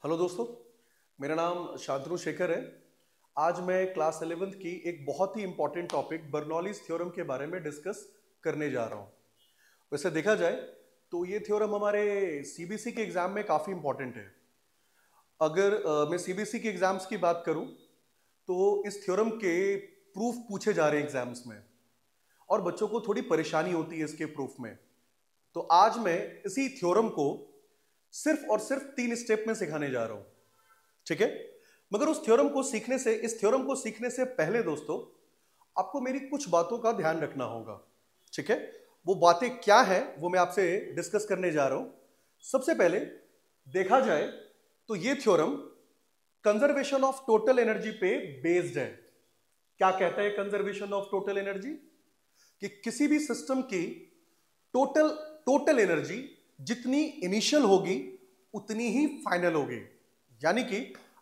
Hello दोस्तों, मेरा नाम शांतनु शेखर है। आज मैं क्लास 11th की एक बहुत ही इंपॉर्टेंट टॉपिक बर्नौलीज थ्योरम के बारे में डिस्कस करने जा रहा हूँ। वैसे देखा जाए तो ये थ्योरम हमारे सीबीएसई के एग्जाम में काफ़ी इंपॉर्टेंट है। अगर मैं सीबीएसई के एग्जाम्स की बात करूँ तो इस थ्योरम के प्रूफ पूछे जा रहे हैं एग्जाम्स में और बच्चों को थोड़ी परेशानी होती है इसके प्रूफ में। तो आज मैं इसी थ्योरम को सिर्फ और सिर्फ 3 स्टेप में सिखाने जा रहा हूं, ठीक है। मगर इस थ्योरम को सीखने से पहले दोस्तों आपको मेरी कुछ बातों का ध्यान रखना होगा, ठीक है। वो बातें क्या है वो मैं आपसे डिस्कस करने जा रहा हूं। सबसे पहले देखा जाए तो ये theorem conservation of total energy पे बेस्ड है। क्या कहता है कंजर्वेशन ऑफ टोटल एनर्जी? कि किसी भी सिस्टम की टोटल एनर्जी जितनी इनिशियल होगी उतनी ही फाइनल होगी। यानी कि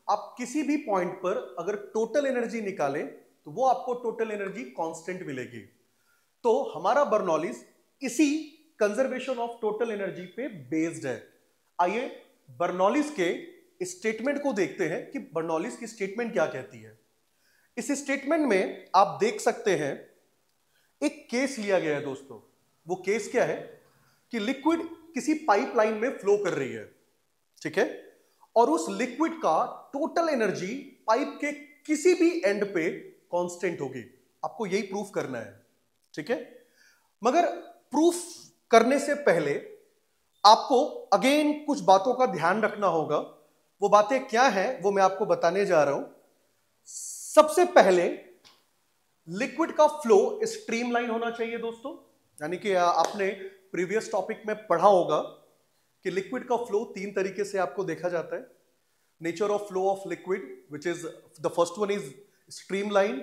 आप किसी भी पॉइंट पर अगर टोटल एनर्जी निकालें तो वो आपको टोटल एनर्जी कांस्टेंट मिलेगी। तो हमारा बर्नौलीज इसी कंजर्वेशन ऑफ टोटल एनर्जी पे बेस्ड है। आइए बर्नौलीज के स्टेटमेंट को देखते हैं कि बर्नौलीज की स्टेटमेंट क्या कहती है। इस स्टेटमेंट में आप देख सकते हैं एक केस लिया गया है दोस्तों। वो केस क्या है कि लिक्विड किसी पाइपलाइन में फ्लो कर रही है, ठीक है, और उस लिक्विड का टोटल एनर्जी पाइप के किसी भी एंड पे कांस्टेंट होगी। आपको यही प्रूफ करना है, ठीक है। मगर प्रूफ करने से पहले आपको अगेन कुछ बातों का ध्यान रखना होगा। वो बातें क्या हैं वो मैं आपको बताने जा रहा हूं। सबसे पहले लिक्विड का फ्लो स्ट्रीमलाइन होना चाहिए दोस्तों। यानी कि आपने प्रीवियस टॉपिक में पढ़ा होगा कि लिक्विड का फ्लो 3 तरीके से आपको देखा जाता है। Nature of flow of liquid which is the first one is streamline,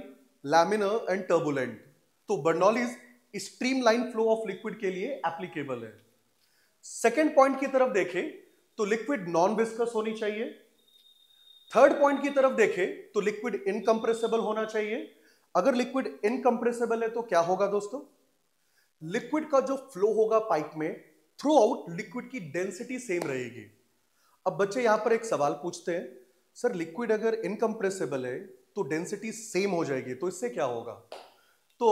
laminar and turbulent. तो Bernoulli's streamline flow of liquid के लिए एप्लीकेबल है। सेकेंड पॉइंट की तरफ देखें तो लिक्विड नॉन विस्कस होनी चाहिए। थर्ड पॉइंट की तरफ देखें तो लिक्विड इनकंप्रेसिबल होना चाहिए। अगर लिक्विड इनकंप्रेसिबल है तो क्या होगा दोस्तों? लिक्विड का जो फ्लो होगा पाइप में थ्रू आउट लिक्विड की डेंसिटी सेम रहेगी। अब बच्चे यहां पर एक सवाल पूछते हैं, सर लिक्विड अगर इनकंप्रेसिबल है तो डेंसिटी सेम हो जाएगी, तो इससे क्या होगा? तो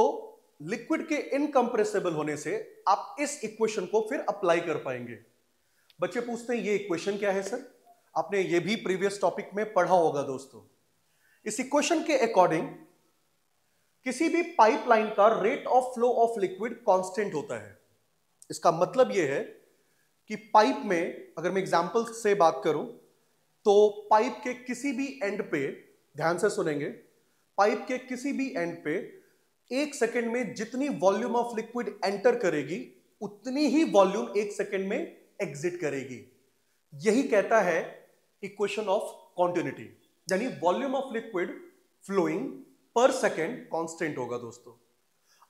लिक्विड के इनकंप्रेसिबल होने से आप इस इक्वेशन को फिर अप्लाई कर पाएंगे। बच्चे पूछते हैं ये इक्वेशन क्या है सर? आपने ये भी प्रीवियस टॉपिक में पढ़ा होगा दोस्तों। इस इक्वेशन के अकॉर्डिंग किसी भी पाइपलाइन का rate of flow of liquid constant होता है। इसका मतलब यह है कि पाइप में अगर मैं एग्जांपल से बात करूं तो पाइप के किसी भी एंड पे, ध्यान से सुनेंगे, पाइप के किसी भी एंड पे 1 सेकेंड में जितनी वॉल्यूम ऑफ लिक्विड एंटर करेगी उतनी ही वॉल्यूम 1 सेकेंड में एग्जिट करेगी। यही कहता है इक्वेशन ऑफ कॉन्टिन्यूटी। यानी volume of liquid flowing per second constant होगा दोस्तों।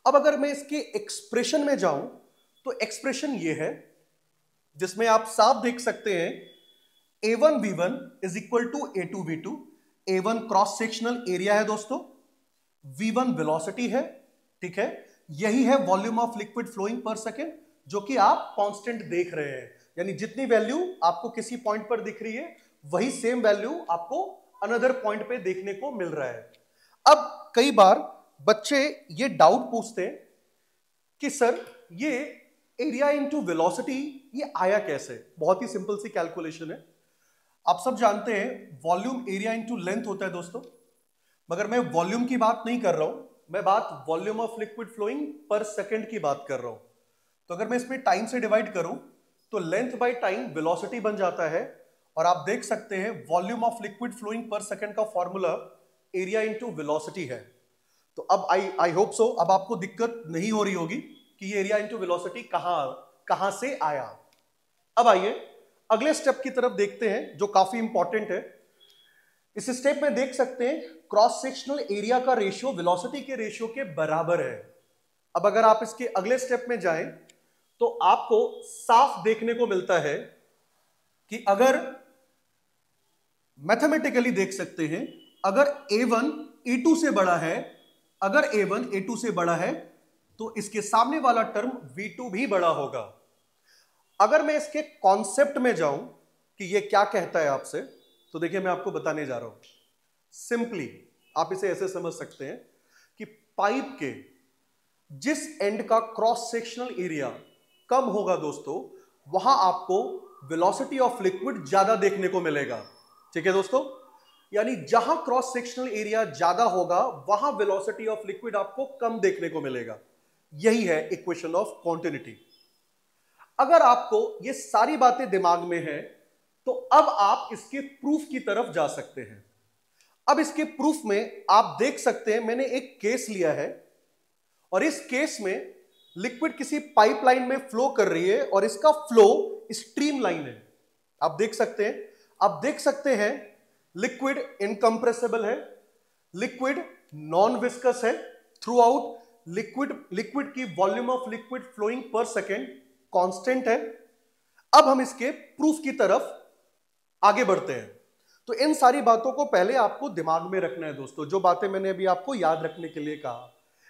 अब अगर मैं इसके एक्सप्रेशन में जाऊं तो एक्सप्रेशन ये है जिसमें आप साफ देख सकते हैं A1V1 is equal to A2V2। A1 cross sectional area है दोस्तों, V1 वेलोसिटी है, ठीक है। यही है volume of liquid flowing per second जो कि आप कांस्टेंट देख रहे हैं। यानी जितनी वैल्यू आपको किसी पॉइंट पर दिख रही है वही सेम वैल्यू आपको अनदर पॉइंट पे देखने को मिल रहा है। अब कई बार बच्चे ये डाउट पूछते हैं कि सर ये एरिया इनटू वेलोसिटी ये आया कैसे? बहुत ही सिंपल सी कैलकुलेशन है। आप सब जानते हैं वॉल्यूम एरिया इनटू लेंथ होता है दोस्तों। मगर मैं वॉल्यूम की बात नहीं कर रहा हूं, मैं बात volume of liquid flowing per second की बात कर रहा हूं। तो अगर मैं इसमें टाइम से डिवाइड करूं तो लेंथ बाय टाइम वेलोसिटी बन जाता है। और आप देख सकते हैं volume of liquid flowing per second का फॉर्मूला एरिया इनटू वेलोसिटी है। तो अब आई होप सो अब आपको दिक्कत नहीं हो रही होगी कि ये एरिया इनटू वेलोसिटी कहां से आया। अब आइए अगले स्टेप की तरफ देखते हैं जो काफी इंपॉर्टेंट है। इस स्टेप में देख सकते हैं क्रॉस सेक्शनल एरिया का रेशियो वेलोसिटी के रेशियो के बराबर है। अब अगर आप इसके अगले स्टेप में जाएं तो आपको साफ देखने को मिलता है कि अगर मैथमेटिकली देख सकते हैं अगर A1 A2 से बड़ा है, अगर A1 A2 से बड़ा है तो इसके सामने वाला टर्म V2 भी बड़ा होगा। अगर मैं इसके कॉन्सेप्ट में जाऊं कि ये क्या कहता है आपसे, तो देखिए मैं आपको बताने जा रहा हूं। सिंपली आप इसे ऐसे समझ सकते हैं कि पाइप के जिस एंड का क्रॉस सेक्शनल एरिया कम होगा दोस्तों, वहां आपको वेलोसिटी ऑफ लिक्विड ज्यादा देखने को मिलेगा। ठीक है दोस्तों, यानी जहां क्रॉस सेक्शनल एरिया ज्यादा होगा वहां वेलोसिटी ऑफ लिक्विड आपको कम देखने को मिलेगा। यही है इक्वेशन ऑफ कॉन्टिन्यूटी। अगर आपको ये सारी बातें दिमाग में है तो अब आप इसके प्रूफ की तरफ जा सकते हैं। अब इसके प्रूफ में आप देख सकते हैं मैंने एक केस लिया है और इस केस में लिक्विड किसी पाइपलाइन में फ्लो कर रही है और इसका फ्लो स्ट्रीमलाइन है। आप देख सकते हैं लिक्विड इनकंप्रेसिबल है, लिक्विड नॉन विस्कस है थ्रू आउट, लिक्विड की volume of liquid flowing per second constant है। अब हम इसके प्रूफ की तरफ आगे बढ़ते हैं। तो इन सारी बातों को पहले आपको दिमाग में रखना है दोस्तों, जो बातें मैंने अभी आपको याद रखने के लिए कहा।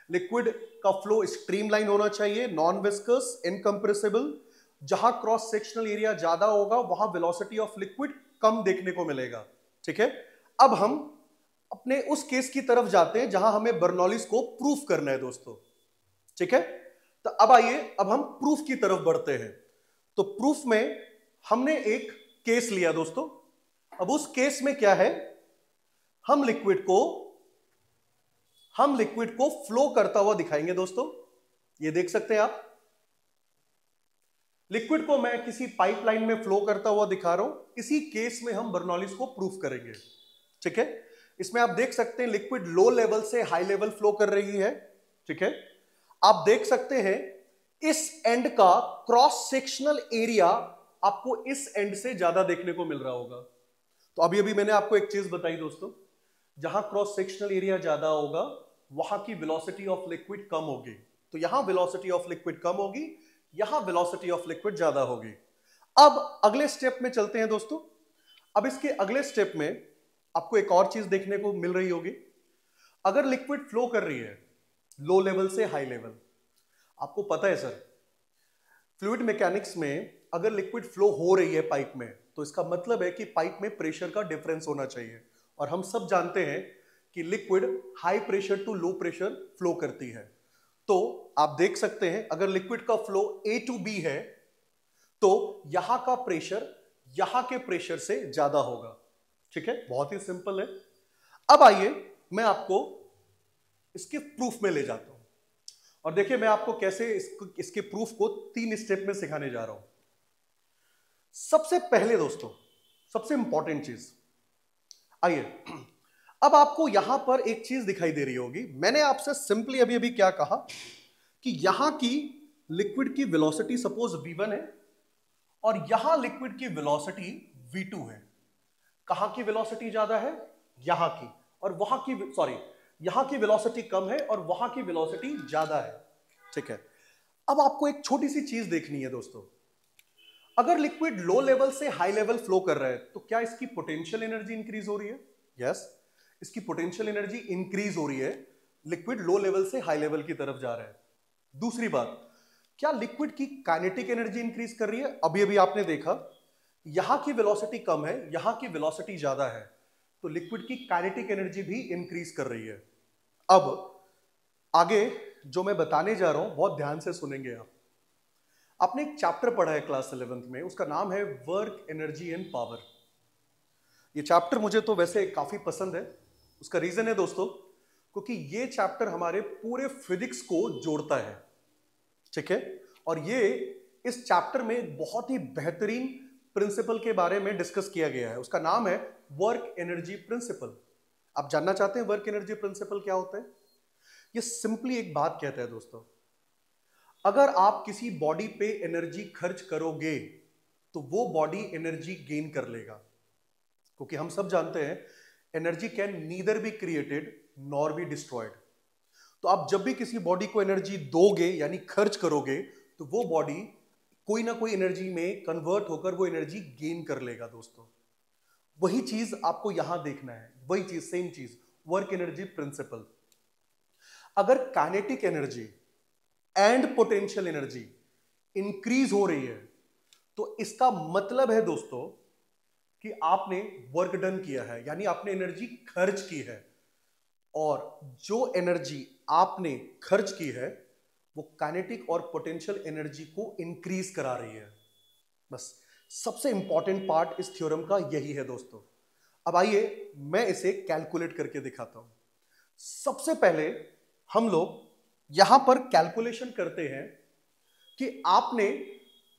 लिक्विड का फ्लो स्ट्रीमलाइन होना चाहिए, नॉन विस्कस, इनकंप्रेसिबल, जहां क्रॉस सेक्शनल एरिया ज्यादा होगा वहां वेलोसिटी ऑफ लिक्विड कम देखने को मिलेगा। ठीक है, अब हम अपने उस केस की तरफ जाते हैं जहां हमें बर्नौलीज को प्रूफ करना है दोस्तों। ठीक है, तो अब आइए अब हम प्रूफ की तरफ बढ़ते हैं। तो प्रूफ में हमने एक केस लिया दोस्तों। अब उस केस में क्या है, हम लिक्विड को फ्लो करता हुआ दिखाएंगे दोस्तों। ये देख सकते हैं आप, लिक्विड को मैं किसी पाइपलाइन में फ्लो करता हुआ दिखा रहा हूं। इसी केस में हम बर्नौलीज को प्रूफ करेंगे। ठीक है, इसमें आप देख सकते हैं लिक्विड लो लेवल से हाई लेवल फ्लो कर रही है। ठीक है, आप देख सकते हैं इस एंड का क्रॉस सेक्शनल एरिया आपको इस एंड से ज्यादा देखने को मिल रहा होगा। तो अभी अभी मैंने आपको एक चीज बताई दोस्तों, जहां क्रॉस सेक्शनल एरिया ज्यादा होगा वहां की वेलोसिटी ऑफ लिक्विड कम होगी। तो यहां वेलोसिटी ऑफ लिक्विड कम होगी, यहां वेलोसिटी ऑफ लिक्विड ज्यादा होगी। अब अगले स्टेप में चलते हैं दोस्तों। अब इसके अगले स्टेप में आपको एक और चीज देखने को मिल रही होगी। अगर लिक्विड फ्लो कर रही है लो लेवल से हाई लेवल, आपको पता है सर फ्लूइड मैकेनिक्स में अगर लिक्विड फ्लो हो रही है पाइप में तो इसका मतलब है कि पाइप में प्रेशर का डिफरेंस होना चाहिए। और हम सब जानते हैं कि liquid high pressure to low pressure flow करती है। तो आप देख सकते हैं अगर लिक्विड का फ्लो A टू B है तो यहां का प्रेशर यहां के प्रेशर से ज्यादा होगा। ठीक है, बहुत ही सिंपल है। अब आइए मैं आपको इसके प्रूफ में ले जाता हूं और देखिए मैं आपको कैसे इसके प्रूफ को 3 स्टेप में सिखाने जा रहा हूं। सबसे पहले दोस्तों, सबसे इंपॉर्टेंट चीज, आइए अब आपको यहां पर एक चीज दिखाई दे रही होगी। मैंने आपसे सिंपली अभी अभी क्या कहा कि यहां की लिक्विड की वेलोसिटी सपोज v1 है और यहां लिक्विड की वेलोसिटी v2 है। कहां की वेलोसिटी ज्यादा है, यहां की, और वहां की यहां की वेलोसिटी कम है और वहां की वेलोसिटी ज्यादा है। ठीक है, अब आपको एक छोटी सी चीज देखनी है दोस्तों। अगर लिक्विड लो लेवल से हाई लेवल फ्लो कर रहा है तो क्या इसकी पोटेंशियल एनर्जी इंक्रीज हो रही है? यस, इसकी पोटेंशियल एनर्जी इंक्रीज हो रही है। लिक्विड लो लेवल से हाई लेवल की तरफ जा रहा है। दूसरी बात, क्या लिक्विड की काइनेटिक एनर्जी इंक्रीज कर रही है? अभी अभी आपने देखा यहां की वेलोसिटी कम है, यहां की वेलोसिटी ज्यादा है, तो लिक्विड की काइनेटिक एनर्जी भी इंक्रीज कर रही है। अब आगे जो मैं बताने जा रहा हूं बहुत ध्यान से सुनेंगे आप। आपने एक चैप्टर पढ़ा है क्लास 11th में, उसका नाम है वर्क, एनर्जी एंड पावर। ये चैप्टर मुझे तो वैसे काफी पसंद है। उसका रीजन है दोस्तों क्योंकि ये चैप्टर हमारे पूरे फिजिक्स को जोड़ता है। ठीक है, और ये इस चैप्टर में एक बहुत ही बेहतरीन प्रिंसिपल के बारे में डिस्कस किया गया है। उसका नाम है वर्क एनर्जी प्रिंसिपल। आप जानना चाहते हैं वर्क एनर्जी प्रिंसिपल क्या होता है? ये सिंपली एक बात कहता है दोस्तों, अगर आप किसी बॉडी पे एनर्जी खर्च करोगे तो वो बॉडी एनर्जी गेन कर लेगा। क्योंकि हम सब जानते हैं energy can neither be created nor be destroyed. तो आप जब भी किसी बॉडी को एनर्जी दोगे यानी खर्च करोगे तो वो बॉडी कोई ना कोई एनर्जी में कन्वर्ट होकर वो एनर्जी गेन कर लेगा दोस्तों। वही चीज आपको यहां देखना है, वही चीज, सेम चीज, वर्क एनर्जी प्रिंसिपल। अगर kinetic energy and potential energy increase हो रही है तो इसका मतलब है दोस्तों कि आपने वर्क डन किया है, यानी आपने एनर्जी खर्च की है, और जो एनर्जी आपने खर्च की है वो काइनेटिक और पोटेंशियल एनर्जी को इंक्रीज करा रही है। बस सबसे इंपॉर्टेंट पार्ट इस थ्योरम का यही है दोस्तों। अब आइए मैं इसे कैलकुलेट करके दिखाता हूं। सबसे पहले हम लोग यहां पर कैलकुलेशन करते हैं कि आपने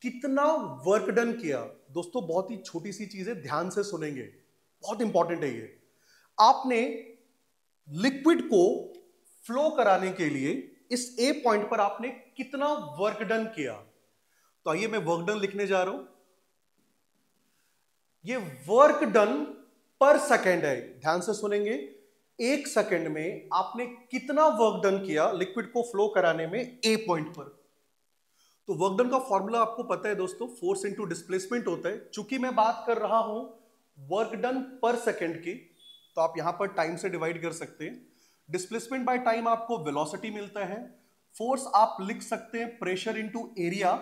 कितना वर्क डन किया। दोस्तों बहुत ही छोटी सी चीज है, ध्यान से सुनेंगे, बहुत इंपॉर्टेंट है ये। आपने लिक्विड को फ्लो कराने के लिए इस ए पॉइंट पर आपने कितना वर्क डन किया। तो आइए मैं वर्क डन लिखने जा रहा हूं। ये वर्क डन पर सेकेंड है, ध्यान से सुनेंगे। एक सेकेंड में आपने कितना वर्क डन किया लिक्विड को फ्लो कराने में ए पॉइंट पर। तो वर्क डन का फॉर्मूला आपको पता है दोस्तों, फोर्स इनटू डिस्प्लेसमेंट होता है। चूंकि मैं बात कर रहा हूं वर्क डन पर सेकेंड की, तो आप यहां पर टाइम से डिवाइड कर सकते हैं। डिस्प्लेसमेंट बाय टाइम आपको वेलोसिटी मिलता है। फोर्स आप लिख सकते हैं pressure into area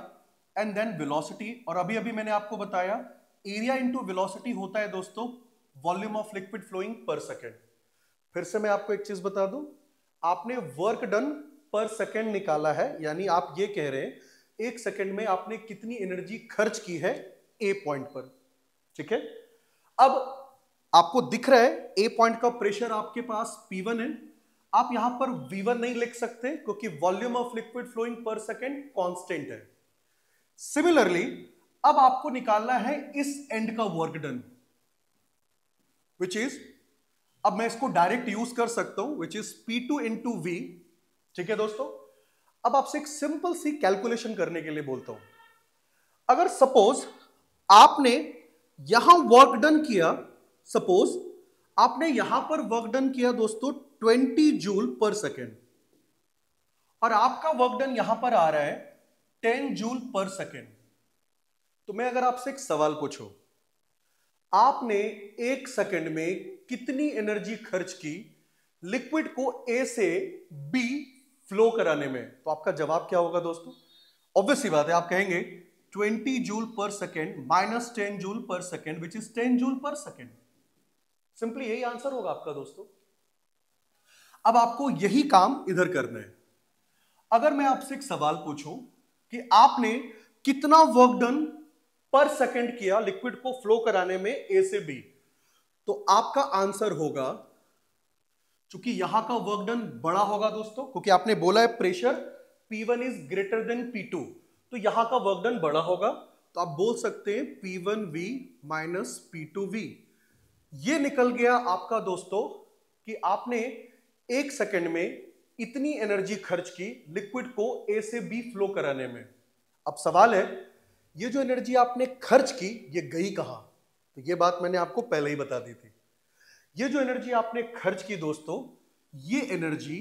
and then velocity. और अभी अभी मैंने आपको बताया एरिया इनटू वेलोसिटी होता है दोस्तों volume of liquid flowing per second. फिर से मैं आपको एक चीज बता दूं, आपने वर्क डन पर सेकेंड निकाला है, यानी आप ये कह रहे हैं एक सेकेंड में आपने कितनी एनर्जी खर्च की है ए पॉइंट पर। ठीक है, अब आपको दिख रहा है ए पॉइंट का प्रेशर आपके पास P1 है। आप यहां पर V1 नहीं लिख सकते क्योंकि volume of liquid flowing per second constant है। सिमिलरली अब आपको निकालना है इस एंड का वर्क डन, विच इज, अब मैं इसको डायरेक्ट यूज कर सकता हूं, which is P2 into V। ठीक है दोस्तों, अब आपसे एक सिंपल सी कैलकुलेशन करने के लिए बोलता हूं। अगर सपोज आपने यहां वर्क डन किया, सपोज आपने यहां पर वर्क डन किया दोस्तों 20 जूल पर सेकेंड, और आपका वर्क डन यहां पर आ रहा है 10 जूल पर सेकेंड। तो मैं अगर आपसे एक सवाल पूछूं, आपने एक सेकेंड में कितनी एनर्जी खर्च की लिक्विड को ए से बी फ्लो कराने में, तो आपका जवाब क्या होगा दोस्तों? ऑब्वियस सी बात है, आप कहेंगे 20 जूल पर सेकेंड माइनस 10 जूल पर सेकेंड विच इज 10 जूल पर सेकेंड। सिंपली यही आंसर होगा आपका दोस्तों। अब आपको यही काम इधर करना है। अगर मैं आपसे एक सवाल पूछूं कि आपने कितना वर्क डन पर सेकेंड किया लिक्विड को फ्लो कराने में ए से बी, तो आपका आंसर होगा, चूंकि यहां का वर्क डन बड़ा होगा दोस्तों, क्योंकि आपने बोला है pressure P1 is greater than P2, तो यहां का वर्क डन बड़ा होगा। तो आप बोल सकते हैं P1V माइनस P2V। ये निकल गया आपका दोस्तों कि आपने एक सेकेंड में इतनी एनर्जी खर्च की लिक्विड को ए से बी फ्लो कराने में। अब सवाल है, ये जो एनर्जी आपने खर्च की ये गई कहां? तो ये बात मैंने आपको पहले ही बता दी थी। ये जो एनर्जी आपने खर्च की दोस्तों, ये एनर्जी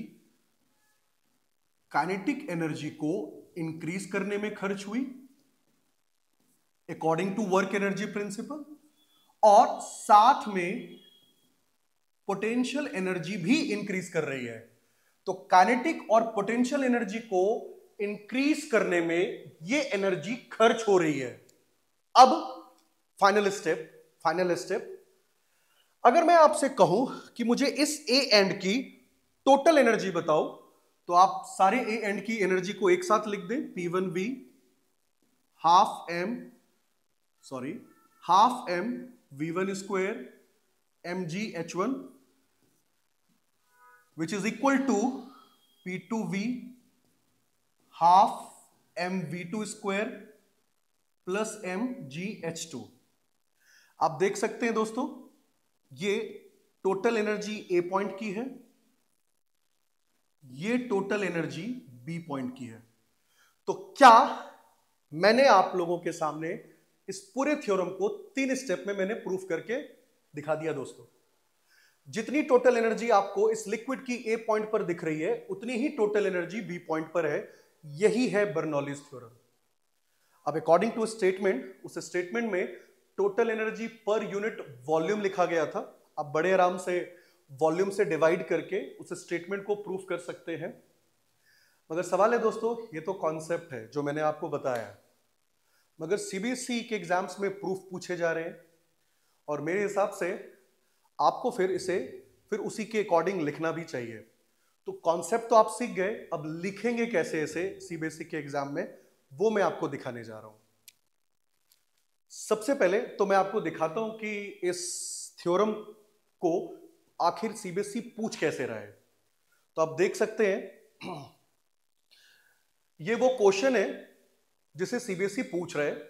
काइनेटिक एनर्जी को इंक्रीज करने में खर्च हुई according to work energy principle, और साथ में पोटेंशियल एनर्जी भी इंक्रीज कर रही है। तो काइनेटिक और पोटेंशियल एनर्जी को इंक्रीज करने में ये एनर्जी खर्च हो रही है। अब फाइनल स्टेप, अगर मैं आपसे कहूं कि मुझे इस ए एंड की टोटल एनर्जी बताओ, तो आप सारे ए एंड की एनर्जी को एक साथ लिख दें। P1V half m V1 square mgH1 which is equal to P2V half m V2 square plus mgH2। आप देख सकते हैं दोस्तों, ये टोटल एनर्जी ए पॉइंट की है, ये टोटल एनर्जी बी पॉइंट की है। तो क्या मैंने आप लोगों के सामने इस पूरे थ्योरम को 3 स्टेप में मैंने प्रूफ करके दिखा दिया दोस्तों। जितनी टोटल एनर्जी आपको इस लिक्विड की ए पॉइंट पर दिख रही है, उतनी ही टोटल एनर्जी बी पॉइंट पर है। यही है बर्नौलीज थ्योरम। अब अकॉर्डिंग टू स्टेटमेंट, उस स्टेटमेंट में total energy per unit volume लिखा गया था। आप बड़े आराम से वॉल्यूम से डिवाइड करके उस स्टेटमेंट को प्रूफ कर सकते हैं। मगर सवाल है दोस्तों, ये तो कॉन्सेप्ट है जो मैंने आपको बताया, मगर सीबीएसई के एग्जाम्स में प्रूफ पूछे जा रहे हैं, और मेरे हिसाब से आपको फिर इसे फिर उसी के अकॉर्डिंग लिखना भी चाहिए। तो कॉन्सेप्ट तो आप सीख गए, अब लिखेंगे कैसे इसे सीबीएसई के एग्जाम में, वो मैं आपको दिखाने जा रहा हूं। सबसे पहले तो मैं आपको दिखाता हूं कि इस थ्योरम को आखिर सीबीएसई पूछ कैसे रहा है। तो आप देख सकते हैं ये वो क्वेश्चन है जिसे सीबीएसई पूछ रहा है।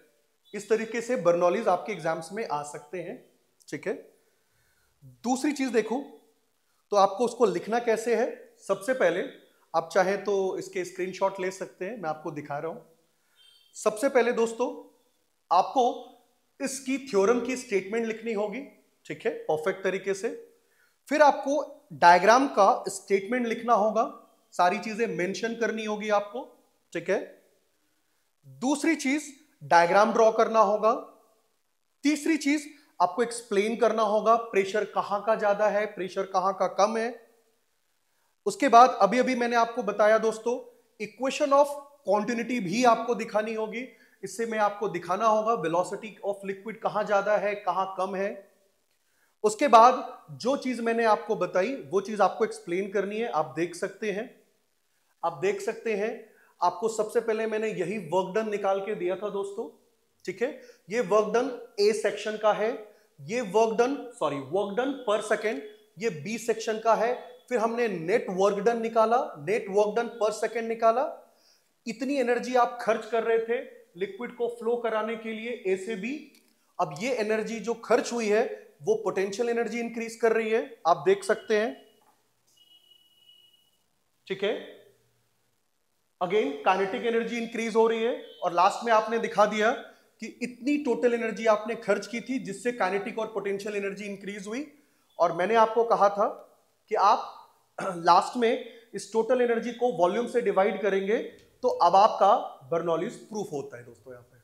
इस तरीके से बर्नौलीज आपके एग्जाम्स में आ सकते हैं, ठीक है। दूसरी चीज देखो तो आपको उसको लिखना कैसे है। सबसे पहले आप चाहें तो इसके स्क्रीनशॉट ले सकते हैं, मैं आपको दिखा रहा हूं। सबसे पहले दोस्तों आपको इसकी थ्योरम की स्टेटमेंट लिखनी होगी, ठीक है, परफेक्ट तरीके से। फिर आपको डायग्राम का स्टेटमेंट लिखना होगा, सारी चीजें मेंशन करनी होगी आपको, ठीक है। दूसरी चीज डायग्राम ड्रॉ करना होगा। तीसरी चीज आपको एक्सप्लेन करना होगा प्रेशर कहां का ज्यादा है, प्रेशर कहां का कम है। उसके बाद अभी अभी मैंने आपको बताया दोस्तों, इक्वेशन ऑफ कॉन्टिन्यूटी भी आपको दिखानी होगी। इससे मैं आपको दिखाना होगा वेलोसिटी ऑफ लिक्विड कहां ज्यादा है, कहां कम है। उसके बाद जो चीज मैंने आपको बताई वो चीज आपको एक्सप्लेन करनी है। आप देख सकते हैं, आपको सबसे पहले मैंने यही वर्क डन निकाल के दिया था दोस्तों, ठीक है। ये वर्क डन ए सेक्शन का है, ये वर्क डन पर सेकेंड ये बी सेक्शन का है। फिर हमने नेट वर्क डन निकाला, नेट वर्क डन पर सेकेंड निकाला। इतनी एनर्जी आप खर्च कर रहे थे लिक्विड को फ्लो कराने के लिए ए से बी। अब ये एनर्जी जो खर्च हुई है वो पोटेंशियल एनर्जी इंक्रीज कर रही है, आप देख सकते हैं, ठीक है। अगेन काइनेटिक एनर्जी इंक्रीज हो रही है और लास्ट में आपने दिखा दिया कि इतनी टोटल एनर्जी आपने खर्च की थी जिससे काइनेटिक और पोटेंशियल एनर्जी इंक्रीज हुई। और मैंने आपको कहा था कि आप लास्ट में इस टोटल एनर्जी को वॉल्यूम से डिवाइड करेंगे तो अब आपका बर्नौलीज प्रूफ होता है दोस्तों। यहां पे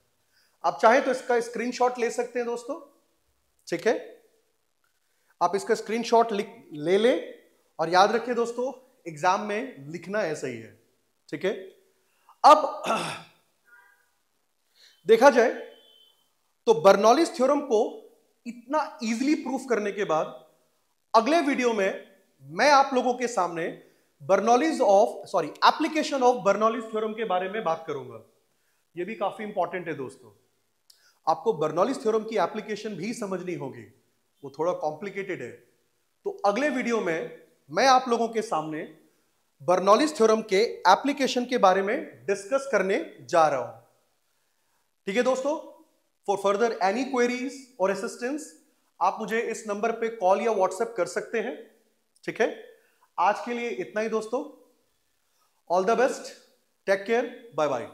आप चाहे तो इसका स्क्रीनशॉट ले सकते हैं दोस्तों, ठीक है। आप इसका स्क्रीनशॉट ले लें और याद रखिए दोस्तों एग्जाम में लिखना ऐसा ही है, ठीक है। अब देखा जाए तो बर्नौलीज थ्योरम को इतना इजीली प्रूफ करने के बाद अगले वीडियो में मैं आप लोगों के सामने एप्लीकेशन ऑफ बर्नौलीज थ्योरम के बारे में बात करूंगा। यह भी काफी इंपॉर्टेंट है दोस्तों, आपको बर्नौलीज थ्योरम की एप्लीकेशन भी समझनी होगी, वो थोड़ा कॉम्प्लिकेटेड है। तो अगले वीडियो में मैं आप लोगों के सामने बर्नौलीज थ्योरम के एप्लीकेशन के बारे में डिस्कस करने जा रहा हूं, ठीक है दोस्तों। फॉर फर्दर एनी क्वेरीज और असिस्टेंस आप मुझे इस नंबर पे कॉल या व्हाट्सएप कर सकते हैं, ठीक है। आज के लिए इतना ही दोस्तों, all the best, take care, bye bye.